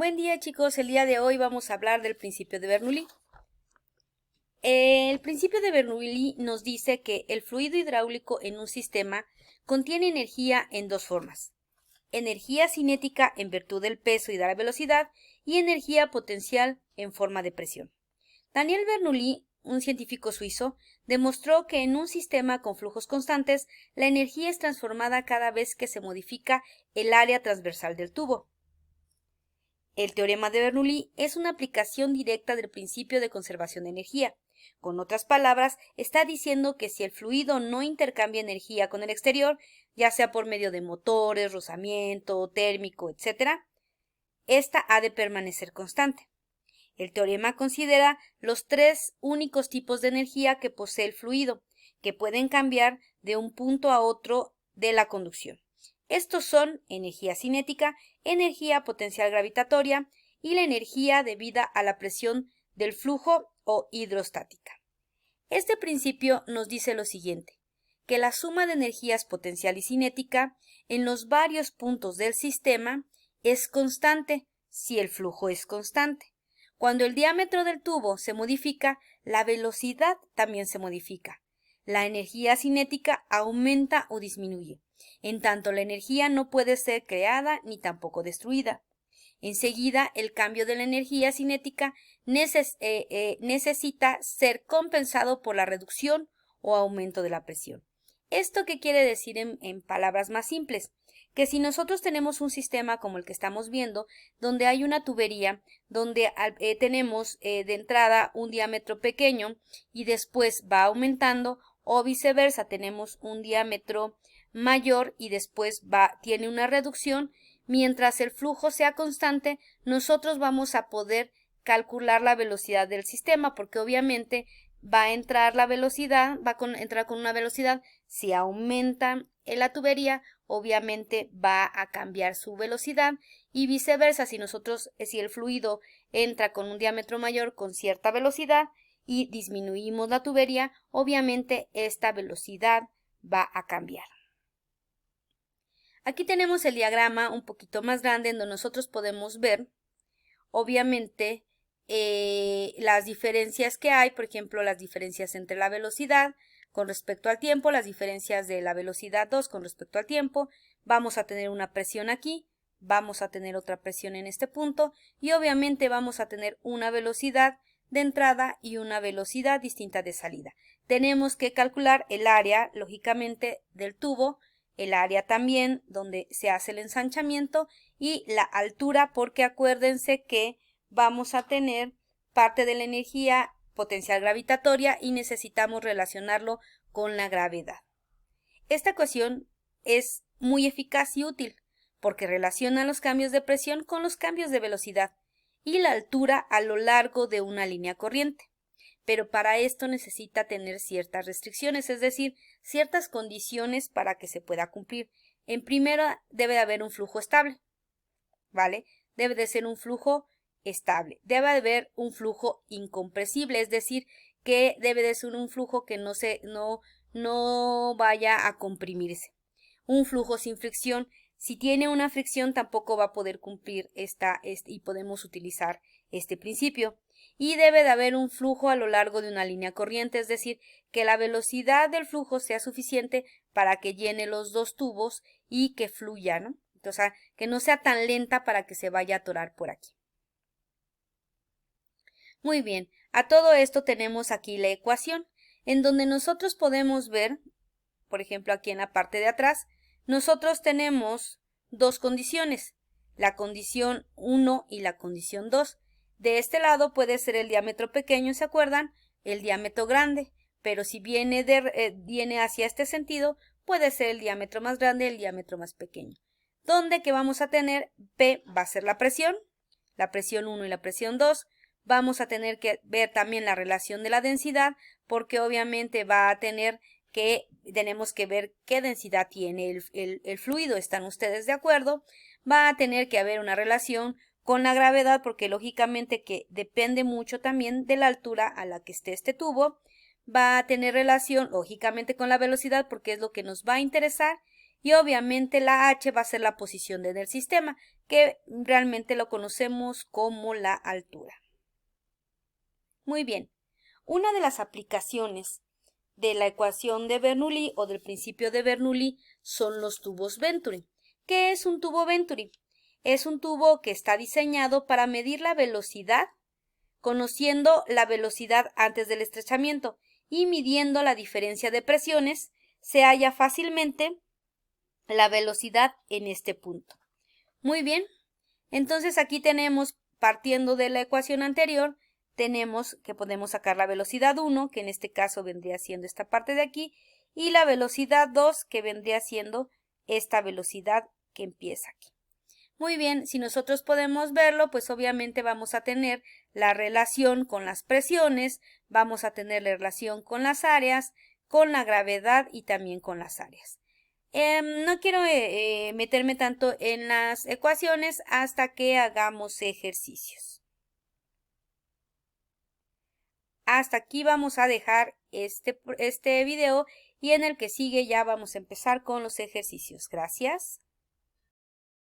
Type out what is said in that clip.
Buen día, chicos, el día de hoy vamos a hablar del principio de Bernoulli. El principio de Bernoulli nos dice que el fluido hidráulico en un sistema contiene energía en dos formas: energía cinética en virtud del peso y de la velocidad y energía potencial en forma de presión. Daniel Bernoulli, un científico suizo, demostró que en un sistema con flujos constantes, la energía es transformada cada vez que se modifica el área transversal del tubo. El teorema de Bernoulli es una aplicación directa del principio de conservación de energía. Con otras palabras, está diciendo que si el fluido no intercambia energía con el exterior, ya sea por medio de motores, rozamiento, térmico, etc., esta ha de permanecer constante. El teorema considera los tres únicos tipos de energía que posee el fluido, que pueden cambiar de un punto a otro de la conducción. Estos son energía cinética, energía potencial gravitatoria y la energía debida a la presión del flujo o hidrostática. Este principio nos dice lo siguiente, que la suma de energías potencial y cinética en los varios puntos del sistema es constante si el flujo es constante. Cuando el diámetro del tubo se modifica, la velocidad también se modifica. La energía cinética aumenta o disminuye. En tanto, la energía no puede ser creada ni tampoco destruida. Enseguida, el cambio de la energía cinética necesita ser compensado por la reducción o aumento de la presión. ¿Esto qué quiere decir en palabras más simples? Que si nosotros tenemos un sistema como el que estamos viendo, donde hay una tubería, donde tenemos de entrada un diámetro pequeño y después va aumentando, o viceversa, tenemos un diámetro mayor y después tiene una reducción, mientras el flujo sea constante, nosotros vamos a poder calcular la velocidad del sistema, porque obviamente va a entrar la velocidad, entrar con una velocidad. Si aumenta la tubería, obviamente va a cambiar su velocidad y viceversa. Si el fluido entra con un diámetro mayor con cierta velocidad y disminuimos la tubería, obviamente esta velocidad va a cambiar. Aquí tenemos el diagrama un poquito más grande en donde nosotros podemos ver, obviamente, las diferencias que hay, por ejemplo, las diferencias entre la velocidad con respecto al tiempo, las diferencias de la velocidad 2 con respecto al tiempo. Vamos a tener una presión aquí, vamos a tener otra presión en este punto y obviamente vamos a tener una velocidad de entrada y una velocidad distinta de salida. Tenemos que calcular el área, lógicamente, del tubo, el área también donde se hace el ensanchamiento y la altura, porque acuérdense que vamos a tener parte de la energía potencial gravitatoria y necesitamos relacionarlo con la gravedad. Esta ecuación es muy eficaz y útil porque relaciona los cambios de presión con los cambios de velocidad y la altura a lo largo de una línea corriente. Pero para esto necesita tener ciertas restricciones, es decir, ciertas condiciones para que se pueda cumplir. En primero, debe de haber un flujo estable, ¿vale? Debe de ser un flujo estable. Debe de haber un flujo incompresible, es decir, que debe de ser un flujo que no vaya a comprimirse. Un flujo sin fricción. Si tiene una fricción, tampoco va a poder cumplir y podemos utilizar este principio. Y debe de haber un flujo a lo largo de una línea corriente, es decir, que la velocidad del flujo sea suficiente para que llene los dos tubos y que fluya, ¿no? O sea, que no sea tan lenta para que se vaya a atorar por aquí. Muy bien, a todo esto tenemos aquí la ecuación, en donde nosotros podemos ver, por ejemplo, aquí en la parte de atrás, nosotros tenemos dos condiciones, la condición 1 y la condición 2. De este lado puede ser el diámetro pequeño, ¿se acuerdan? El diámetro grande, pero si viene hacia este sentido, puede ser el diámetro más grande, el diámetro más pequeño. Donde que vamos a tener P va a ser la presión 1 y la presión 2. Vamos a tener que ver también la relación de la densidad, porque obviamente tenemos que ver qué densidad tiene el fluido. ¿Están ustedes de acuerdo? Va a tener que haber una relación con la gravedad, porque lógicamente que depende mucho también de la altura a la que esté este tubo. Va a tener relación lógicamente con la velocidad, porque es lo que nos va a interesar. Y obviamente la H va a ser la posición del sistema, que realmente lo conocemos como la altura. Muy bien, una de las aplicaciones de la ecuación de Bernoulli o del principio de Bernoulli son los tubos Venturi. ¿Qué es un tubo Venturi? Es un tubo que está diseñado para medir la velocidad, conociendo la velocidad antes del estrechamiento y midiendo la diferencia de presiones, se halla fácilmente la velocidad en este punto. Muy bien, entonces aquí tenemos, partiendo de la ecuación anterior, tenemos que podemos sacar la velocidad 1, que en este caso vendría siendo esta parte de aquí, y la velocidad 2, que vendría siendo esta velocidad que empieza aquí. Muy bien, si nosotros podemos verlo, pues obviamente vamos a tener la relación con las presiones, vamos a tener la relación con las áreas, con la gravedad y también con las áreas. No quiero meterme tanto en las ecuaciones hasta que hagamos ejercicios. Hasta aquí vamos a dejar este video y en el que sigue ya vamos a empezar con los ejercicios. Gracias.